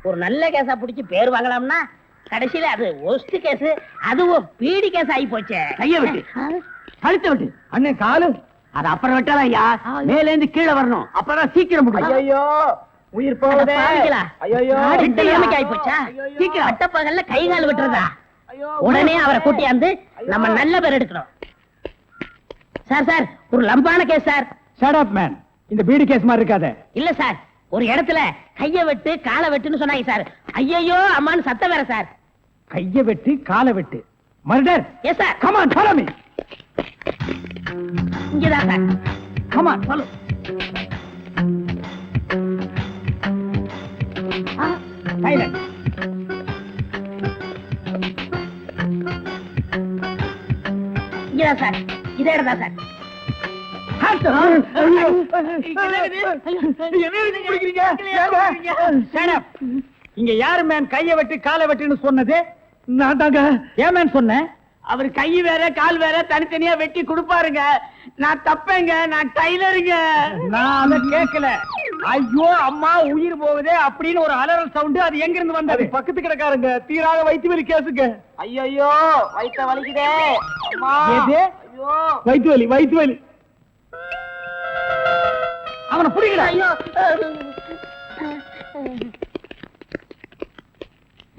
ஒரு நல்ல கேஸா பிடிச்சி பேர் வாங்கலாம்னா கடைசியில அது ஒஸ்ட் கேஸ், அதுவும் பீடி கேஸ் ஆகி போச்சே. கைய விட்டு கழுத்த விட்டு அண்ணன் காலு அது அப்புறம் விட்டாதான் ஐயா, மேல இருந்து கீழே வரணும், அப்பதான் சீக்கிரம் முடியும். ஐயோ உயிர் போகுதே. ஐயோ இந்த நிலைமைக்கு ஆகி போச்சா? சீக்கிரம் அட்டப்பகல்ல கை கால் விட்டுறதா? உடனே அவரை கூட்டியாந்து நம்ம நல்ல பேர் எடுக்கணும். சார் சார், ஒரு லம்பான case sir. Shut up man, இந்த பீடி கேஸ் மாதிரி இருக்காத. இல்ல சார், ஒரு இடத்துல கைய வெட்டு காலை வெட்டுன்னு சொன்னாங்க சார். ஐயோ அம்மான்னு சத்தம் வேற சார். கைய வெட்டு காலை வெட்டு murder. Yes sir. Come on follow me. இங்கதான் sir. Come on follow. Silent. இங்கதான் சார், இதே இடம் தான் சார். இங்க யாரு மேன் கைய வெட்டு காலை வெட்டுன்னு சொன்னது? நான் தாங்க. ஏன் மேன் சொன்னேன்? அவர் கை வேற கால் வேற தனித்தனியா வெட்டி கொடுப்பாருங்க. நான் தப்பேங்க, நான் டைலருங்க. நான் அதை கேட்கல. ஐயோ அம்மா உயிர் போகுதே அப்படின்னு ஒரு அலறல் சவுண்ட், அது எங்க இருந்து வந்தது? பக்கத்து கிடக்காருங்க, தீராத வயிற்று வலி கேசுங்க. ஐயோ வயித்த வலிக்குதே. வயிற்று வலி வயிற்று வலி. அவனை புடிக்கல. ஐயோ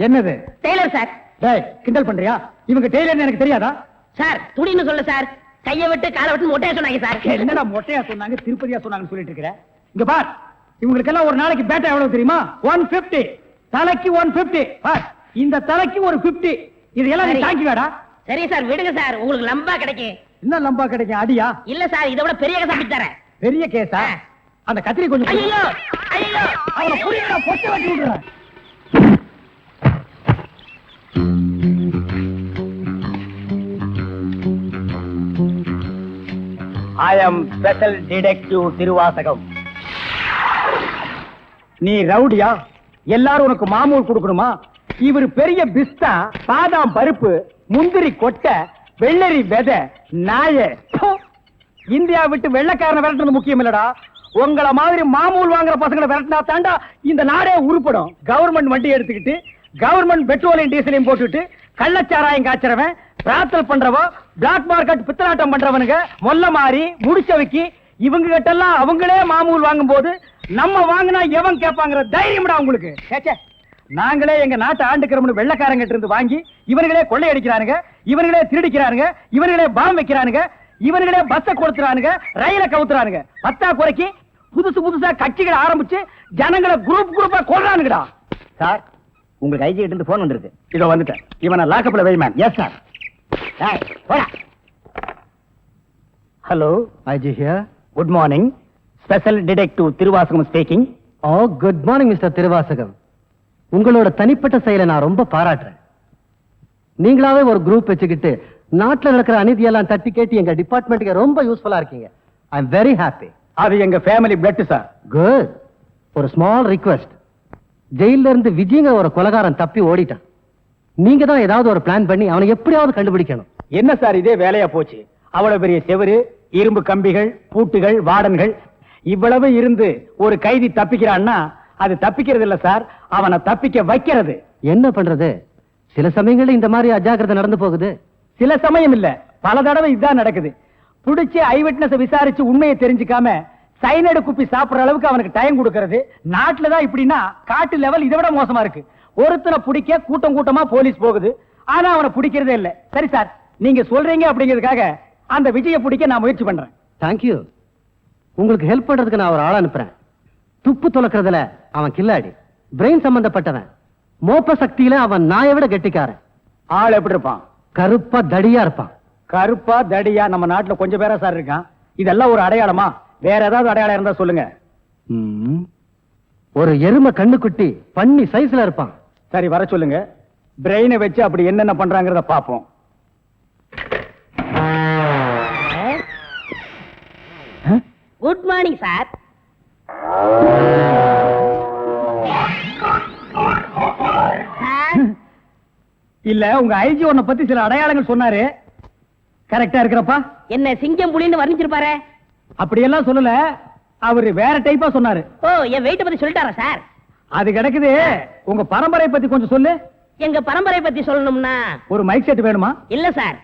என்னது? Tailor sir. டேய், கிண்டல் பண்றியா? இவங்க டெய்லர்னு எனக்கு தெரியாதா? சார் துணின்னு சொல்ல சார். கைய விட்டு காலை விட்டு மொட்டையா சொன்னாங்க சார். என்னடா மொட்டையா சொன்னாங்க, திருப்பதியா சொன்னாங்கன்னு சொல்லிட்டு இருக்கிற? இங்க பார், இவங்களுக்கு எல்லாம் ஒரு நாளைக்கு பேட்டா எவ்வளவு தெரியுமா? 150. தலைக்கு 150. பார், இந்த தலைக்கு ஒரு 50. இதெல்லாம் நீ தாங்கி வேடா. சரி சார், விடுங்க சார், உங்களுக்கு லம்பா கிடைக்கும். என்ன லம்பா கிடைக்கும்? அடியா? இல்ல சார், இதை விட பெரிய கேஸ் அப்படி தரேன். பெரிய கேஸா? அந்த கத்திரி கொஞ்சம் ஐயோ ஐயோ, அவனை புடிங்கடா, பொட்டை வெட்டி விடுறேன். I am special detective Thiruvasagam. நீ ரவுடியா? எல்லாரும் உனக்கு மாமூல் கொடுக்கணுமா? இவர் பெரிய பிஸ்தா, பாதாம் பருப்பு, முந்திரி கொட்டை, வெள்ளரி விதை, நாய. இந்தியா விட்டு வெள்ளைக்காரனை விரட்டுறது முக்கியம் இல்லடா. உங்கள மாதிரி மாமூல் வாங்குற பசங்களை விரட்டினா தாண்டா இந்த நாடே உருப்படும். கவர்மெண்ட் வண்டி எடுத்துக்கிட்டு கவர்மெண்ட் பெட்ரோலையும் டீசலையும் போட்டுட்டு கள்ளச்சாராயம் காய்ச்சறவன், பிரார்த்தல் பண்றவோ, பிளாக் மார்க்கெட் பித்தலாட்டம் பண்றவனுங்க, மொல்ல மாறி முடிச்சவைக்கு இவங்க கிட்ட எல்லாம் அவங்களே மாமூல் வாங்கும் போது நம்ம வாங்கினா எவன் கேட்பாங்கிற தைரியம்டா உங்களுக்கு. நாங்களே எங்க நாட்டை ஆண்டுக்கிறோம்னு வெள்ளைக்காரங்கிட்ட இருந்து வாங்கி இவர்களே கொள்ளையடிக்கிறானுங்க, இவர்களே திருடிக்கிறானுங்க, இவர்களே பாம் வைக்கிறானுங்க, இவர்களே பஸ்ஸை கொடுத்துறானுங்க, ரயில கவுத்துறானுங்க. பத்தா குறைக்கு புதுசு புதுசா கட்சிகளை ஆரம்பிச்சு ஜனங்களை குரூப் குரூப்பா கொள்றானுங்கடா. சார், உங்களுக்கு ஐஜி கிட்ட இருந்து போன் வந்திருக்கு. இதோ வந்துட்டேன். இவனை லாக்கப்ல வை man. Yes sir. Hello IG here. Good morning. Special detective Thiruvasagam speaking. Oh good morning mister Thiruvasagam. உங்களோட தனிப்பட்ட செயலை நான் ரொம்ப பாராட்டுறேன். நீங்களாவே ஒரு குரூப் வச்சுக்கிட்டு நாட்டுல நடக்கிற அநீதியெல்லாம் தட்டி கேட்டு எங்க டிபார்ட்மெண்ட்டுக்கு ரொம்ப யூஸ்ஃபுல்லா இருக்கீங்க. I am very happy. அது எங்க ஃபேமிலி பிளட் சார். குட். ஒரு ஸ்மால் ரிக்வெஸ்ட். ஜெயில இருந்து விஜய்ங்க ஒரு கொலைகாரன் தப்பி ஓடிட்டான். நீங்க தான் ஏதாவது ஒரு பிளான் பண்ணி அவனை எப்படியாவது கண்டுபிடிக்கணும். என்ன சார் இதே வேலையா போச்சு? அவ்வளவு பெரிய செவரு, இரும்பு கம்பிகள், பூட்டுகள், வார்டன்கள் இவ்வளவு இருந்து ஒரு கைதி தப்பிக்கிறான்னா அது தப்பிக்கிறது இல்ல சார், அவனை தப்பிக்க வைக்கிறது. என்ன பண்றது? சில சமயங்கள்ல இந்த மாதிரி அஜாக்கிரதை நடந்து போகுது. சில சமயம் இல்ல, பல தடவை இதுதான் நடக்குது. புடிச்சு ஐ விட்னஸ் விசாரிச்சு உண்மையை தெரிஞ்சுக்காம சைனடு குப்பி சாப்பிடுற அளவுக்கு அவனுக்கு டைம் கொடுக்கறது. நாட்டுலதான் இப்படின்னா காட்டு லெவல் இதை விட மோசமா இருக்கு. ஒருத்தனை பிடிக்க கூட்டம் கூட்டமா போலீஸ் போகுது, ஆனா அவனை பிடிக்கிறதே இல்ல. சரி சார், நீங்க சொல்றீங்க அப்படிங்கிறதுக்காக அந்த விஜயை பிடிக்க நான் முயற்சி பண்றேன். தேங்க்யூ. உங்களுக்கு ஹெல்ப் பண்றதுக்கு நான் ஒரு ஆள் அனுப்புறேன். துப்பு துலக்கிறதுல அவன் கில்லாடி, பிரெயின் சம்பந்தப்பட்டவன், மோப்ப சக்தியில அவன் நாயை விட கெட்டிக்காரன். ஆள் எப்படி இருப்பான்? கருப்பா தடியா இருப்பான். கருப்பா தடியா நம்ம நாட்டுல கொஞ்சம் பேரா சார் இருக்கான். இதெல்லாம் ஒரு அடையாளமா? வேற ஏதாவது அடையாளம் இருந்தா சொல்லுங்க. ஒரு எருமை கண்ணுக்குட்டி பண்ணி சைஸ்ல இருப்பான். சரி, வர சொல்லுங்க. பிரெயினை வச்சு அப்படி என்னென்ன பண்றாங்கிறத பாப்போம். Good morning sir. இல்ல, உங்க ஐஜி உன்னை பத்தி சில அடையாளங்கள் சொன்னாரு. கரெக்டா இருக்கிறப்பா? என்ன சிங்கம் புலின்னு வர்ணிச்சிருப்பாரு? அப்படியெல்லாம் சொல்லல, அவரு வேற டைப்பா சொன்னாரு. ஓ, என் வெயிட்ட பத்தி சொல்லிட்டாரா சார்? அது கிடக்குது. உங்க பரம்பரை பத்தி கொஞ்சம் சொல்லு. எங்க பரம்பரை பத்தி சொல்லணும்னா ஒரு மைக் செட் வேணுமா? இல்ல சார்,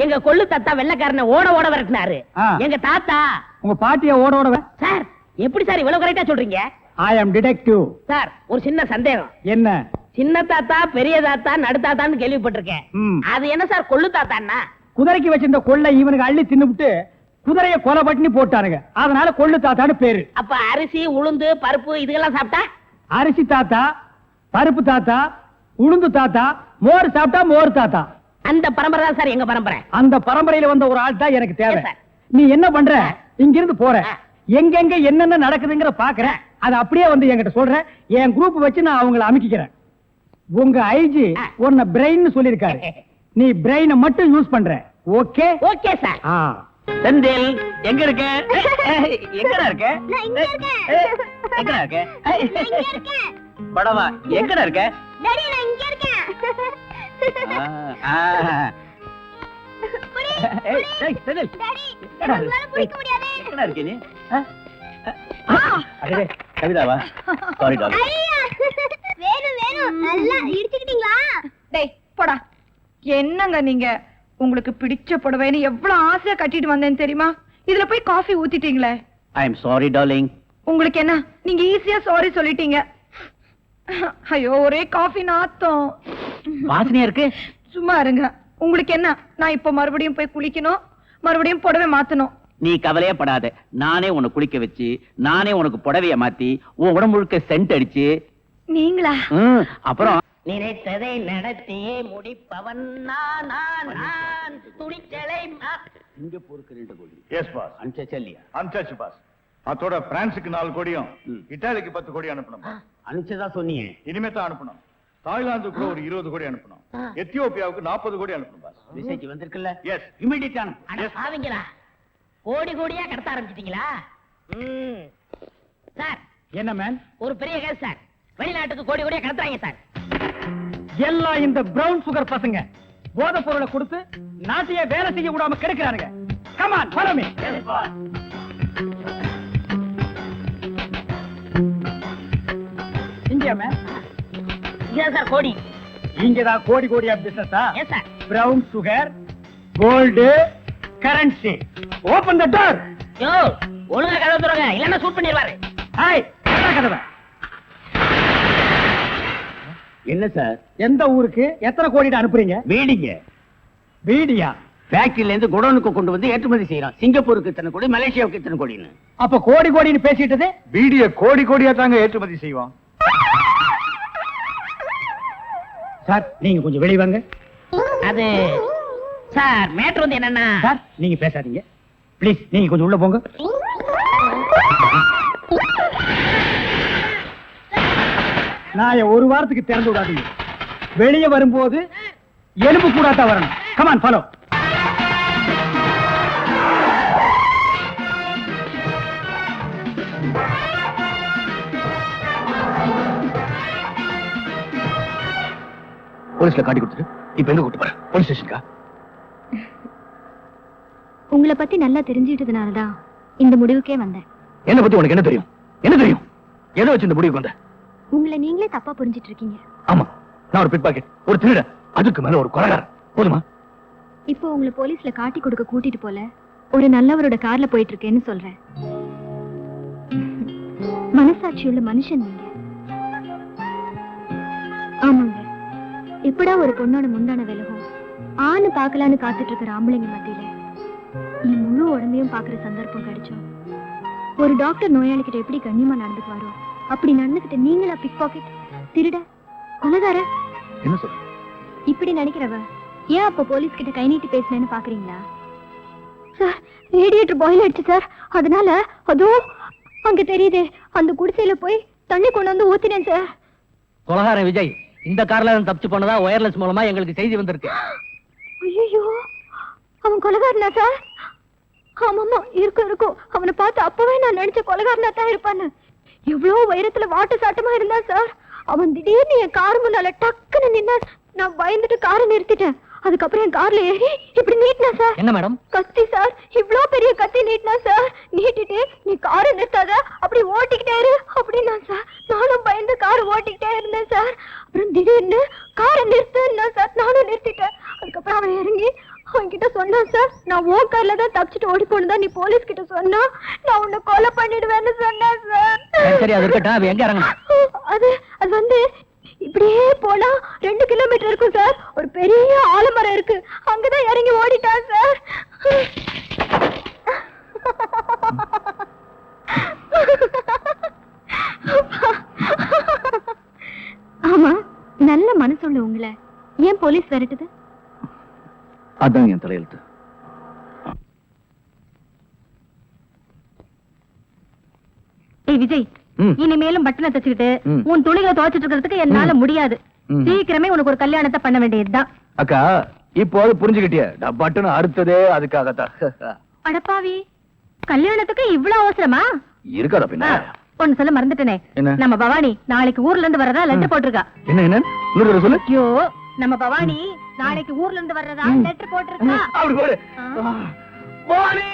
எங்க கொள்ளு தாத்தா வெள்ளக்காரனை ஓட ஓட விரட்டினாரு. ஆ. எங்க தாத்தா. உங்க பாட்டிய ஓட ஓட. சார் எப்படி சார் இவ்வளவு கரெக்டா சொல்றீங்க? ஐ அம் டிடெக்டிவ். சார் ஒரு சின்ன சந்தேகம். என்ன? சின்ன தாத்தா, பெரிய தாத்தா, நடு தாத்தான்னு கேள்விப்பட்டிருக்கேன். ம். அது என்ன சார் கொள்ளு தாத்தான்னா? குதிரைக்கு வச்சிருந்த கொள்ளை இவனுக்கு அள்ளி தின்னுபிட்டு குதிரைய கொலை பட்டினி போட்டானுங்க. அதனால கொள்ளு தாத்தான்னு பேரு. அப்ப அரிசி, உளுந்து, பருப்பு இதெல்லாம் சாப்பிட்டா? அரிசி தாத்தா, பருப்பு தாத்தா, உளுந்து தாத்தா, மோர் சாப்பிட்டா மோர் தாத்தா. அந்த பரம்பரை தான் சார் எங்க பரம்பரை. அந்த பரம்பரையில வந்த ஒரு ஆள் தான் எனக்கு தேவை. Yes, sir. நீ என்ன பண்ற? இங்கிருந்து போற, ஆ. எங்கெங்க என்னென்ன நடக்குதுங்கிற பாக்குறேன். அது அப்படியே வந்து என்கிட்ட சொல்றேன். என் குரூப் வச்சு நான் அவங்கள அமைக்கிறேன். உங்க ஐஜி ஆ. உன்னை பிரெயின் சொல்லிருக்காரு. நீ பிரெயினை மட்டும் யூஸ் பண்ற. ஓகே? Okay sir. செந்தில் எங்க இருக்க? எங்கடா இருக்க? நான் இங்க இருக்கேன். எங்கடா இருக்க? நான் இங்க இருக்கேன். படவா எங்கடா இருக்க? டாடி நான் இங்க இருக்கேன். புடி, ஏய், ஏய், செந்தில் டாடி எங்கடா உங்களால இருக்க? பிடிக்க முடியாது. எங்கடா இருக்க நீ? அடே கவிதாவா? Sorry doctor. ஐயா வேணும் நல்லா இடிச்சுக்கிட்டீங்களா? டேய் போடா. என்னங்க நீங்க உங்களுக்கு பிடிச்ச புடவைன்னு எவ்வளவு ஆசையா கட்டிட்டு வந்தேன்னு தெரியுமா? இதுல போய் காஃபி ஊத்திட்டீங்களே. I am sorry darling. உங்களுக்கு என்ன, நீங்க ஈஸியா சாரி சொல்லிட்டீங்க. ஐயோ ஒரே காஃபி நாத்தம். வாசனையா இருக்கு. சும்மா இருங்க. உங்களுக்கு என்ன, நான் இப்ப மறுபடியும் போய் குளிக்கணும், மறுபடியும் புடவை மாத்தணும். நீ கவலையே படாத. நானே உன்னை குளிக்க வச்சு, நானே உனக்கு புடவைய மாத்தி, உன் உடம்பு முழுக்க சென்ட் அடிச்சு. நீங்களா? அப்புறம் நினைத்ததை நடத்தியே முடிப்பவன் நான், நான் துணிச்சலை சிங்கப்பூருக்கு 2 கோடி. S boss. அனுப்பிச்சா இல்லையா? அனுப்பிச்சாச்சு பாஸ். அதோட பிரான்ஸுக்கு 4 கோடியும் இட்டாலிக்கு 10 கோடி அனுப்பணும். அனுப்பிச்சதா சொன்னீங்க. இனிமே தான் அனுப்பணும். தாய்லாந்துக்கு கூட ஒரு 20 கோடி அனுப்பணும். எத்தியோப்பியாவுக்கு 40 கோடி அனுப்பணும் பாஸ். மெசேஜ் வந்திருக்குல்ல? எஸ். இமிடியேட் அட பாவிங்களா, கோடி கோடியா கடத்த ஆரம்பிச்சிட்டீங்களா? சார் என்ன மேன்? ஒரு பெரிய கேஸ் சார். வெளிநாட்டுக்கு கோடி கோடியா கடத்துறாங்க சார். எல்லாம் இந்த பிரவுன் சுகர் பசங்க போதை பொருளை கொடுத்து நாட்டையே வேலை செய்ய விடாம கெடுக்கிறானுங்க. Come on, follow me. India man. இதான் சார் கோடி. இங்கதான் கோடி கோடியா பிசினஸா? Yes sir. Brown sugar, gold, currency. Open the door. Yo ஒழுங்கா கதவு திறங்க, இல்லன்னா ஷூட் பண்ணிடுவாரு. ஹாய், கதவை. என்ன சார்? எந்த ஊருக்கு எத்தனை கோடிட்டு அனுப்புறீங்க? வீடிங்க. வீடியா? ஃபேக்டரியில இருந்து குடோனுக்கு கொண்டு வந்து ஏற்றுமதி செய்யறோம். சிங்கப்பூருக்கு இத்தனை கோடி, மலேசியாவுக்கு இத்தனை கோடின்னு. அப்ப கோடி கோடின்னு பேசிட்டது? பீடிய கோடி கோடியா தாங்க ஏற்றுமதி செய்வோம். சார் நீங்க கொஞ்சம் வெளிய வாங்க. அது சார் மேட்ரு வந்து என்னன்னா சார் நீங்க பேசாதீங்க ப்ளீஸ். நீங்க கொஞ்சம் உள்ள போங்க. நான் ஒரு வாரத்துக்கு திறந்து விடாதீங்க. வெளியே வரும்போது எலும்பு கூடாதா வரணும். Come on follow. போலீஸ்ல காட்டி கொடுத்துட்டு இப்ப எங்க கூட்டு போற? போலீஸ் ஸ்டேஷனுக்கா? உங்களை பத்தி நல்லா தெரிஞ்சிட்டதுனாலதான் இந்த முடிவுக்கே வந்தேன். என்ன பத்தி உனக்கு என்ன தெரியும்? என்ன தெரியும்? எதை வச்சு இந்த முடிவுக்கு வந்த? உங்களை நீங்களே தப்பா புரிஞ்சிட்டு இருக்கீங்க. ஆமா, நான் ஒரு பிக் பாக்கெட், ஒரு திருட, அதுக்கு மேல ஒரு கொலைகாரன். போதுமா? இப்போ உங்களை போலீஸ்ல காட்டி கொடுக்க கூட்டிட்டு போல, ஒரு நல்லவரோட கார்ல போயிட்டு இருக்கேன்னு சொல்றேன். மனசாட்சியுள்ள மனுஷன் நீங்க. ஆமாங்க, எப்படா ஒரு பொண்ணோட முந்தான விலகும் ஆணு பாக்கலான்னு காத்துட்டு இருக்கிற ஆம்பளைங்க மத்தியில என் முழு உடம்பையும் பாக்குற சந்தர்ப்பம் கிடைச்சோம். ஒரு டாக்டர் நோயாளிகிட்ட எப்படி கண்ணியமா நடந்துக்குவாரோ அப்படி நடந்துகிட்ட நீங்களா பிக் பாக்கெட், திருட, கொலைகார? என்ன சொல்ற? இப்படி நினைக்கிறவ ஏன் அப்ப போலீஸ் கிட்ட கை நீட்டி பேசினேன்னு பாக்குறீங்களா? சார் ரேடியேட்டர் பாயில் ஆயிடுச்சு சார். அதனால அதோ அங்க தெரியுது, அந்த குடிசையில போய் தண்ணி கொண்டு வந்து ஊத்தினேன் சார். கொலகாரன் விஜய் இந்த கார்ல தப்பிச்சு போனதா ஒயர்லெஸ் மூலமா எங்களுக்கு செய்தி வந்திருக்கு. ஐயோ, அவன் கொலைகாரனா சார்? ஆமாமா, இருக்கும். அவனை பார்த்து அப்பவே நான் நினைச்ச கொலைகாரனா தான் இருப்பான்னு. எவ்வளவு உயரத்துல வாட்டு சாட்டமா இருந்தா சார். அவன் திடீர்னு என் கார் முன்னால டக்குன்னு நின்னா. நான் பயந்துட்டு காரை நிறுத்திட்டேன். அதுக்கப்புறம் என் கார்ல ஏறி இப்படி நீட்டினா சார். என்ன மேடம்? கத்தி சார், இவ்ளோ பெரிய கத்தி நீட்டினா சார். நீட்டிட்டு நீ காரை நிறுத்தாத, அப்படி ஓட்டிக்கிட்டே இரு அப்படின்னா சார். நானும் பயந்து காரை ஓட்டிக்கிட்டே இருந்தேன் சார். அப்புறம் திடீர்னு காரை நிறுத்துன்னா சார். நானும் நிறுத்திட்டேன். அதுக்கப்புறம் அவன் இறங்கி அவன்கிட்ட சொன்னான் சார், நான் உன் கார்ல தான் தப்பிச்சுட்டு ஓடி போனதா நீ போலீஸ் கிட்ட சொன்னா நான் உன்னை கொலை பண்ணிடுவேன்னு சொன்னேன் சார். சரி, அது இருக்கட்டும். அவ எங்க இறங்கணும்? அது அது வந்து இப்படியே போனா 2 கிலோமீட்டர் இருக்கும் சார். ஒரு பெரிய ஆலமரம் இருக்கு, அங்கதான் இறங்கி ஓடிட்டான் சார். ஆமா, நல்ல மனசுள்ள உங்களை ஏன் போலீஸ் விரட்டுது? அதான் என் தலையெழுத்து. ஏய் விஜய், இனிமேலும் பட்டனை தச்சுக்கிட்டு உன் துணிகளை துவைச்சிட்டு இருக்கிறதுக்கு என்னால முடியாது. சீக்கிரமே உனக்கு ஒரு கல்யாணத்தை பண்ண வேண்டியதுதான். அக்கா, இப்போ புரிஞ்சுக்கிட்டிய? பட்டன அடுத்ததே அதுக்காகத்தான். அடப்பாவி, கல்யாணத்துக்கு இவ்வளவு அவசரமா? இருக்காதா பின்ன? ஒன்னு சொல்ல மறந்துட்டனே, என்ன? நம்ம பவானி நாளைக்கு ஊர்ல இருந்து வரதா லெட்டர் போட்டிருக்கா. என்ன என்ன இன்னொரு சொல்லு. ஐயோ, நம்ம பவானி நாளைக்கு ஊர்ல இருந்து வர்றதா லெட்டர் போட்டிருக்கா. அப்படி போடு. வாணி